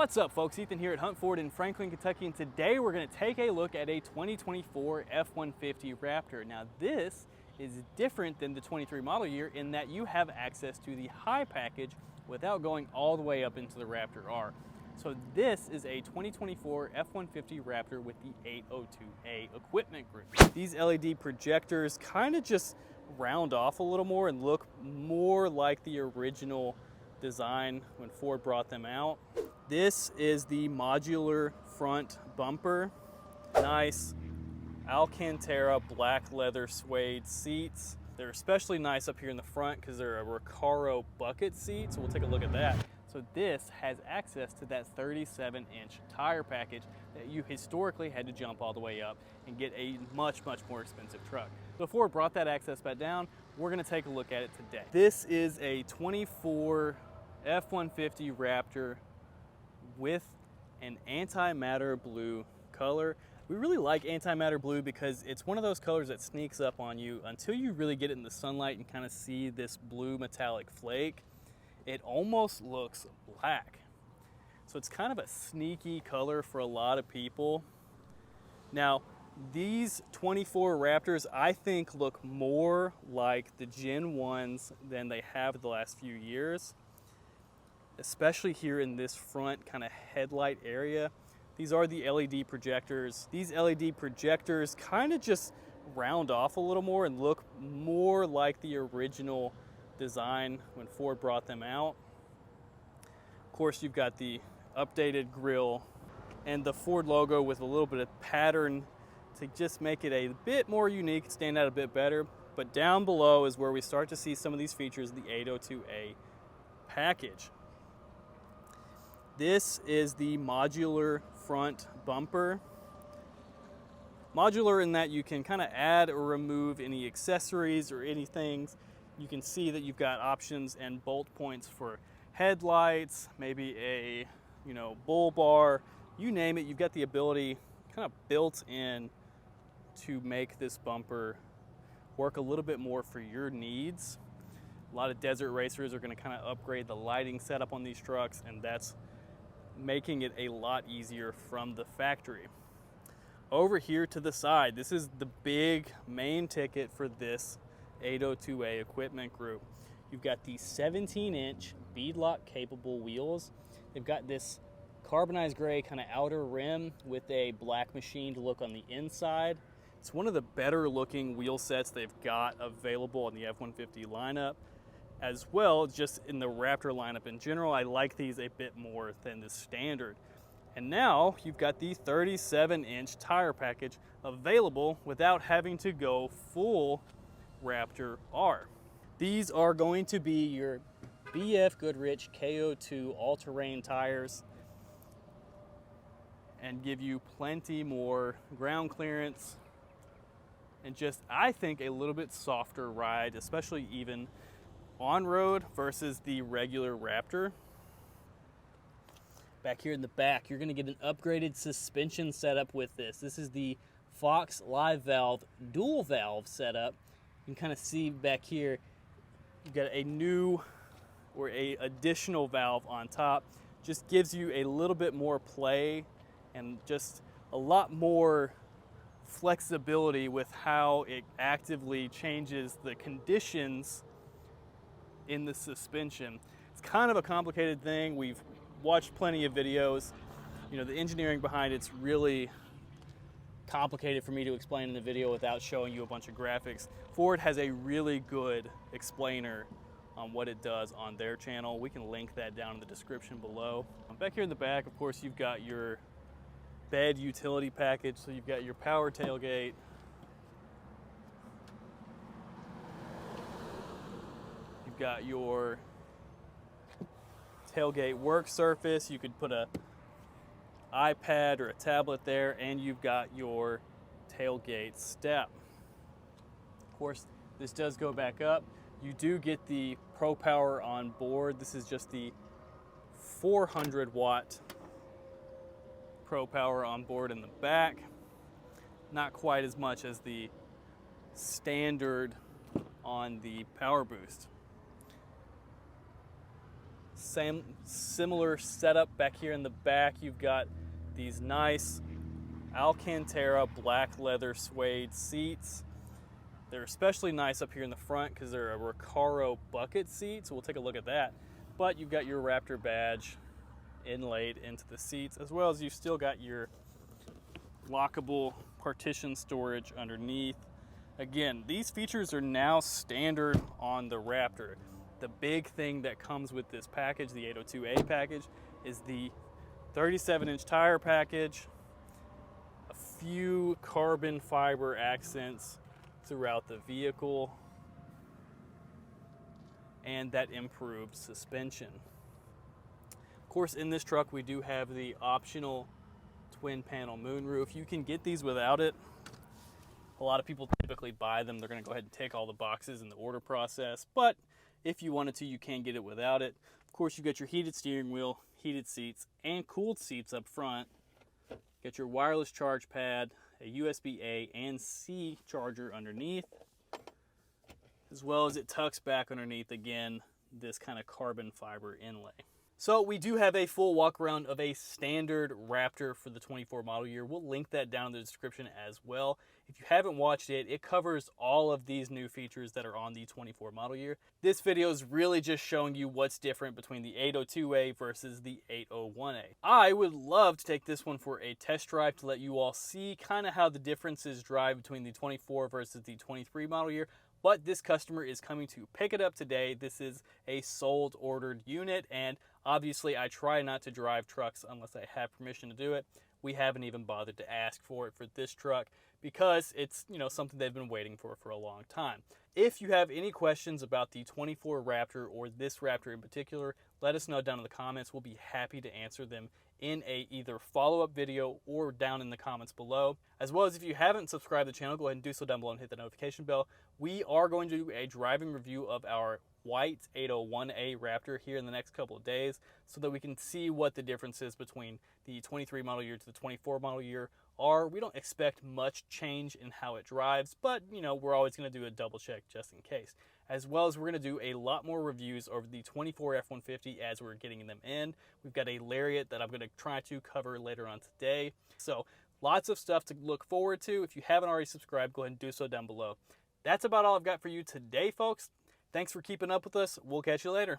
What's up, folks? Ethan here at Hunt Ford in Franklin, Kentucky, and today we're going to take a look at a 2024 F-150 Raptor. Now this is different than the 23 model year in that you have access to the high package without going all the way up into the Raptor R. So this is a 2024 F-150 Raptor with the 802A equipment group. These LED projectors kind of just round off a little more and look more like the original design when Ford brought them out. This is the modular front bumper. Nice Alcantara black leather suede seats. They're especially nice up here in the front because they're a Recaro bucket seat, so we'll take a look at that. So this has access to that 37-inch tire package that you historically had to jump all the way up and get a much more expensive truck. So Ford brought that access back down. We're gonna take a look at it today. This is a 24 F-150 Raptor with an antimatter blue color. We really like antimatter blue because it's one of those colors that sneaks up on you until you really get it in the sunlight and kind of see this blue metallic flake. It almost looks black. So it's kind of a sneaky color for a lot of people. Now, these 24 Raptors, I think, look more like the Gen 1s than they have the last few years, especially here in this front kind of headlight area. These are the LED projectors. These LED projectors kind of just round off a little more and look more like the original design when Ford brought them out. Of course, you've got the updated grille and the Ford logo with a little bit of pattern to just make it a bit more unique, stand out a bit better. But down below is where we start to see some of these features, the 802A package. This is the modular front bumper. Modular in that you can kind of add or remove any accessories or anything. You can see that you've got options and bolt points for headlights, maybe a bull bar, you name it. You've got the ability kind of built in to make this bumper work a little bit more for your needs. A lot of desert racers are going to kind of upgrade the lighting setup on these trucks, and that's making it a lot easier from the factory. Over here to the side, this is the big main ticket for this 802A equipment group. You've got the 17-inch beadlock capable wheels. They've got this carbonized gray kind of outer rim with a black machined look on the inside. It's one of the better looking wheel sets they've got available in the F-150 lineup. As well, just in the Raptor lineup in general, I like these a bit more than the standard. And now you've got the 37-inch tire package available without having to go full Raptor R. These are going to be your BF Goodrich KO2 all-terrain tires and give you plenty more ground clearance and just, I think, a little bit softer ride, especially even on-road versus the regular Raptor. Back here in the back, you're going to get an upgraded suspension setup with this. This is the Fox Live Valve dual valve setup. You can kind of see back here, you've got a new or a additional valve on top. Just gives you a little bit more play and just a lot more flexibility with how it actively changes the conditions in the suspension. It's kind of a complicated thing. We've watched plenty of videos. The engineering behind it's really complicated for me to explain in the video without showing you a bunch of graphics. Ford has a really good explainer on what it does on their channel. We can link that down in the description below. Back here in the back, of course, you've got your bed utility package. So you've got your power tailgate, got your tailgate work surface. You could put a iPad or a tablet there, and you've got your tailgate step. Of course, this does go back up. You do get the Pro Power on board. This is just the 400 watt Pro Power on board in the back. Not quite as much as the standard on the Power Boost. Similar setup back here in the back. You've got these nice Alcantara black leather suede seats. They're especially nice up here in the front because they're a Recaro bucket seat, so we'll take a look at that. But you've got your Raptor badge inlaid into the seats, as well as you've still got your lockable partition storage underneath. Again, these features are now standard on the Raptor. The big thing that comes with this package, the 802A package, is the 37-inch tire package, a few carbon fiber accents throughout the vehicle, and that improved suspension. Of course, in this truck we do have the optional twin panel moonroof. You can get these without it. A lot of people typically buy them. They're going to go ahead and tick all the boxes in the order process, but if you wanted to, you can get it without it. Of course, you got your heated steering wheel, heated seats, and cooled seats up front. Got your wireless charge pad, a USB-A and C charger underneath, as well as it tucks back underneath, again, this kind of carbon fiber inlay. So we do have a full walk around of a standard Raptor for the 24 model year. We'll link that down in the description as well. If you haven't watched it, it covers all of these new features that are on the 24 model year. This video is really just showing you what's different between the 802A versus the 801A. I would love to take this one for a test drive to let you all see kind of how the differences drive between the 24 versus the 23 model year. But this customer is coming to pick it up today. This is a sold ordered unit, and obviously I try not to drive trucks unless I have permission to do it. We haven't even bothered to ask for it for this truck because it's, you know, something they've been waiting for a long time. If you have any questions about the 24 Raptor or this Raptor in particular, let us know down in the comments. We'll be happy to answer them in a either follow-up video or down in the comments below. As well as if you haven't subscribed to the channel, go ahead and do so down below and hit the notification bell. We are going to do a driving review of our white 801A Raptor here in the next couple of days so that we can see what the difference is between the 23 model year to the 24 model year are. We don't expect much change in how it drives, but you know, we're always going to do a double check just in case. As well as we're going to do a lot more reviews over the 24 F-150 as we're getting them in. We've got a Lariat that I'm going to try to cover later on today. So lots of stuff to look forward to. If you haven't already subscribed, go ahead and do so down below. That's about all I've got for you today, folks. Thanks for keeping up with us. We'll catch you later.